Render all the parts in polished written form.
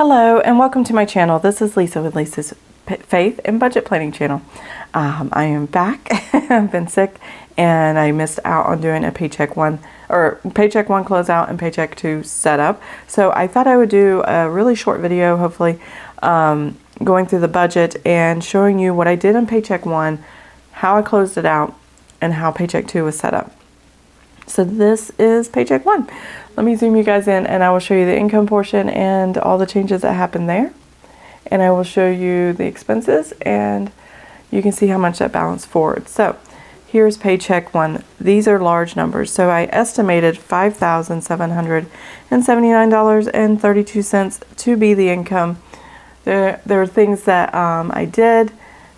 Hello and welcome to my channel. This is Lisa with Lisa's Faith and Budget Planning channel. I am back. I've been sick and I missed out on doing a Paycheck 1 closeout and Paycheck 2 setup. So I thought I would do a really short video, hopefully going through the budget and showing you what I did on Paycheck 1, how I closed it out, and how Paycheck 2 was set up. So this is Paycheck 1. Let me zoom you guys in and I will show you the income portion and all the changes that happened there. And I will show you the expenses and you can see how much that balanced forward. So here's Paycheck 1. These are large numbers. So I estimated $5,779.32 to be the income. There are things that I did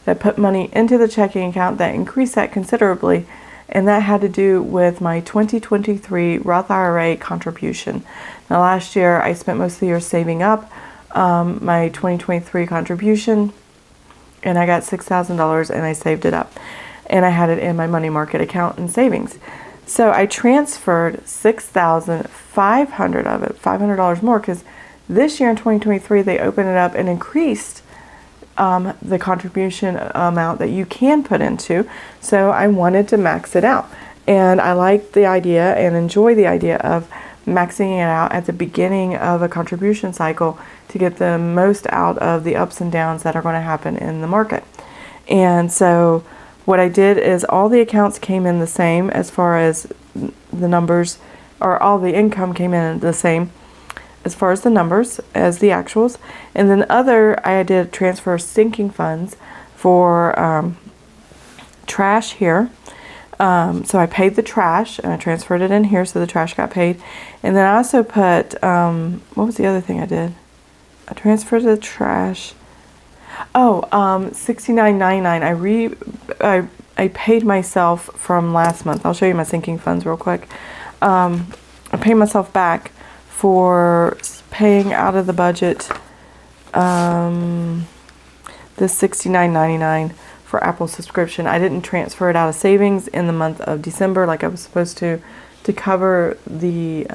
that put money into the checking account that increased that considerably. And that had to do with my 2023 Roth IRA contribution. Now last year I spent most of the year saving up my 2023 contribution, and I got $6,000 and I saved it up. And I had it in my money market account and savings. So I transferred $6,500 of it, $500 more, because this year in 2023 they opened it up and increased the contribution amount that you can put into. So I wanted to max it out, and I like the idea and enjoy the idea of maxing it out at the beginning of a contribution cycle to get the most out of the ups and downs that are going to happen in the market. And so what I did is all the accounts came in the same as far as the numbers, or all the income came in the same as far as the numbers as the actuals. And then I did transfer sinking funds for trash here. So I paid the trash and I transferred it in here, so the trash got paid. And then I also put, what was the other thing I did? I transferred the trash. $69.99. I paid myself from last month. I'll show you my sinking funds real quick. I paid myself back for paying out of the budget this $69.99 for Apple subscription. I didn't transfer it out of savings in the month of December like I was supposed to cover the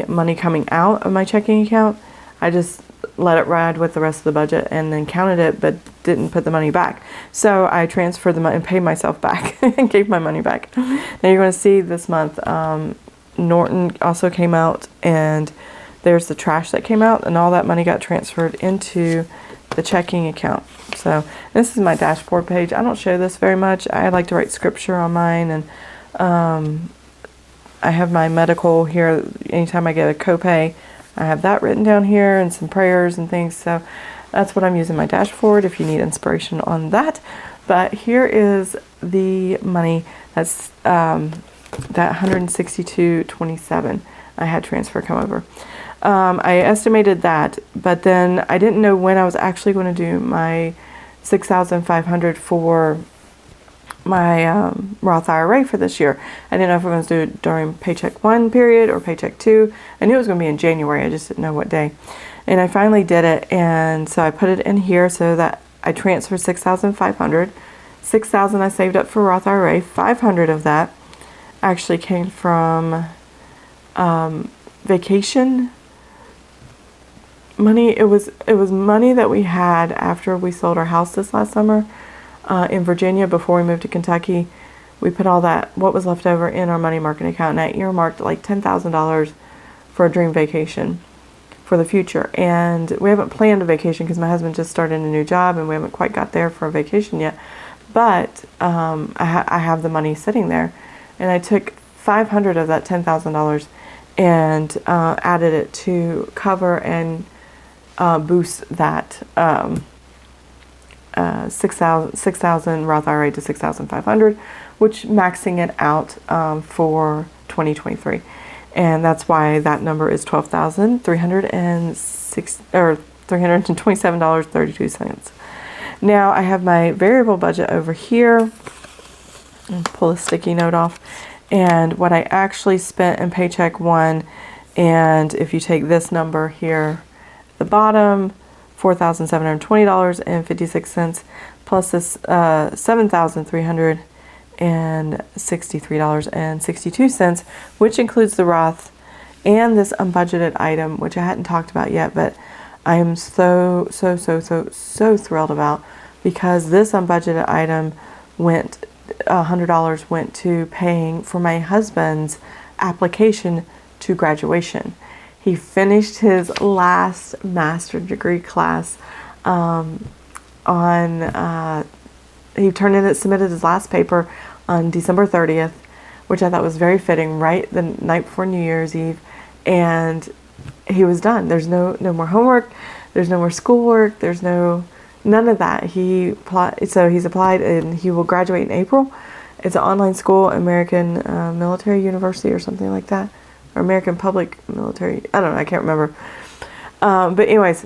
money coming out of my checking account. I just let it ride with the rest of the budget and then counted it but didn't put the money back. So I transferred the money and paid myself back and gave my money back. Now you're going to see this month Norton also came out, and there's the trash that came out, and all that money got transferred into the checking account. So this is my dashboard page. I don't show this very much. I like to write scripture on mine, and I have my medical here. Anytime I get a copay, I have that written down here, and some prayers and things. So that's what I'm using my dashboard if you need inspiration on that. But here is the money that's that $162.27 I had transfer come over. I estimated that, but then I didn't know when I was actually going to do my $6,500 for my Roth IRA for this year. I didn't know if I was going to do it during Paycheck 1 period or Paycheck 2. I knew it was going to be in January. I just didn't know what day. And I finally did it, and so I put it in here so that I transferred $6,500. $6,000 I saved up for Roth IRA. $500 of that actually came from vacation money. It was money that we had after we sold our house this last summer in Virginia before we moved to Kentucky. We put all that, what was left over, in our money market account, and I earmarked like $10,000 for a dream vacation for the future. And we haven't planned a vacation because my husband just started a new job and we haven't quite got there for a vacation yet. But I have the money sitting there. And I took $500 of that $10,000 and added it to cover and boost that $6,000 Roth IRA to $6,500, which maxing it out for 2023. And that's why that number is $327.32. Now I have my variable budget over here. Pull the sticky note off, and what I actually spent in Paycheck 1, and if you take this number here at the bottom, $4,720.56 plus this $7,363.62, which includes the Roth and this unbudgeted item, which I hadn't talked about yet, but I am so thrilled about, because this unbudgeted item went, $100 went to paying for my husband's application to graduation. He finished his last master's degree class he submitted his last paper on December 30th, which I thought was very fitting, right the night before New Year's Eve, and he was done. There's no more homework, there's no more schoolwork, there's none of that. So he's applied and he will graduate in April. It's an online school, American Military University or something like that, or American Public Military, I don't know, I can't remember. But anyways,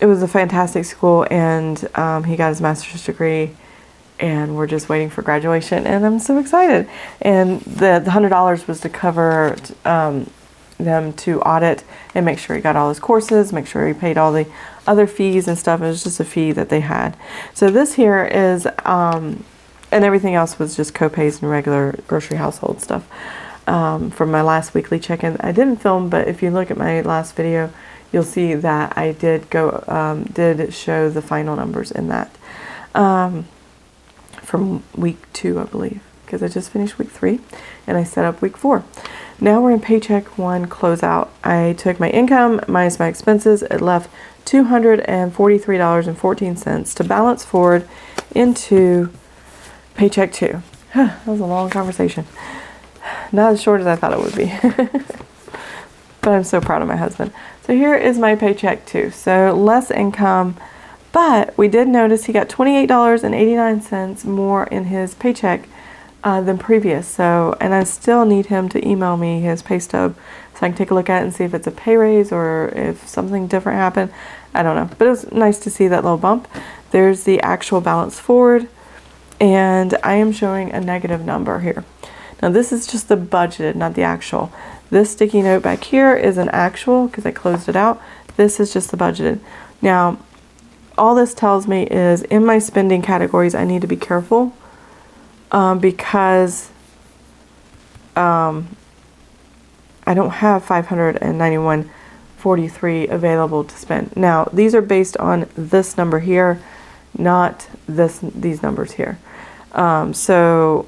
it was a fantastic school, and he got his master's degree, and we're just waiting for graduation, and I'm so excited. And the $100 was to cover them to audit and make sure he got all his courses, make sure he paid all the other fees and stuff. It was just a fee that they had. So this here is, and everything else was just co-pays and regular grocery household stuff from my last weekly check-in. I didn't film, but if you look at my last video, you'll see that I did show the final numbers in that. From week 2, I believe, because I just finished week 3 and I set up week 4. Now we're in paycheck 1 closeout. I took my income minus my expenses. It left $243.14 to balance forward into paycheck 2. That was a long conversation. Not as short as I thought it would be. But I'm so proud of my husband. So here is my paycheck 2. So less income. But we did notice he got $28.89 more in his paycheck than previous. So, and I still need him to email me his pay stub so I can take a look at it and see if it's a pay raise or if something different happened. I don't know. But it was nice to see that little bump. There's the actual balance forward, and I am showing a negative number here. Now this is just the budgeted, not the actual. This sticky note back here is an actual because I closed it out. This is just the budgeted. Now, all this tells me is in my spending categories, I need to be careful because I don't have $591.43 available to spend. Now, these are based on this number here, not these numbers here. So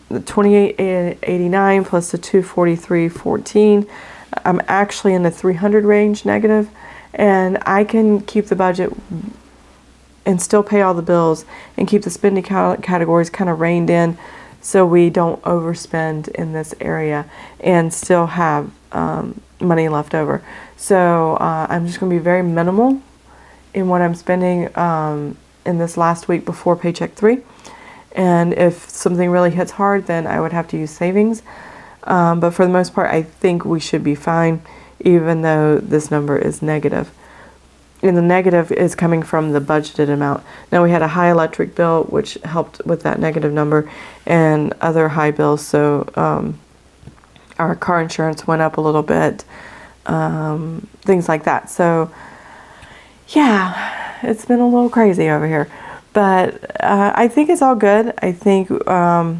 the $28.89 plus the $243.14, I'm actually in the 300 range negative, and I can keep the budget and still pay all the bills and keep the spending categories kind of reined in so we don't overspend in this area and still have money left over. So I'm just going to be very minimal in what I'm spending in this last week before paycheck 3. And if something really hits hard, then I would have to use savings. But for the most part, I think we should be fine, even though this number is negative. And the negative is coming from the budgeted amount. Now we had a high electric bill, which helped with that negative number, and other high bills. So our car insurance went up a little bit, things like that. So yeah, it's been a little crazy over here. But I think it's all good. I think the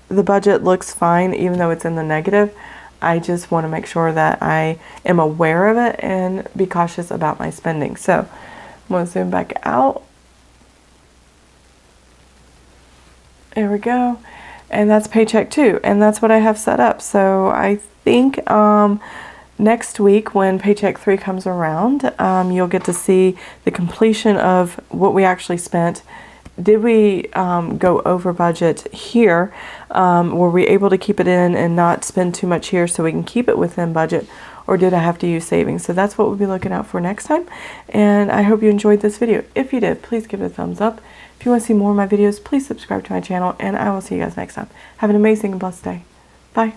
budget looks fine, even though it's in the negative. I just want to make sure that I am aware of it and be cautious about my spending. So I'm going to zoom back out. There we go. And that's paycheck 2. And that's what I have set up. So I think next week when paycheck 3 comes around, you'll get to see the completion of what we actually spent. Did we go over budget here? Were we able to keep it in and not spend too much here so we can keep it within budget? Or did I have to use savings? So that's what we'll be looking out for next time. And I hope you enjoyed this video. If you did, please give it a thumbs up. If you want to see more of my videos, please subscribe to my channel. And I will see you guys next time. Have an amazing and blessed day. Bye.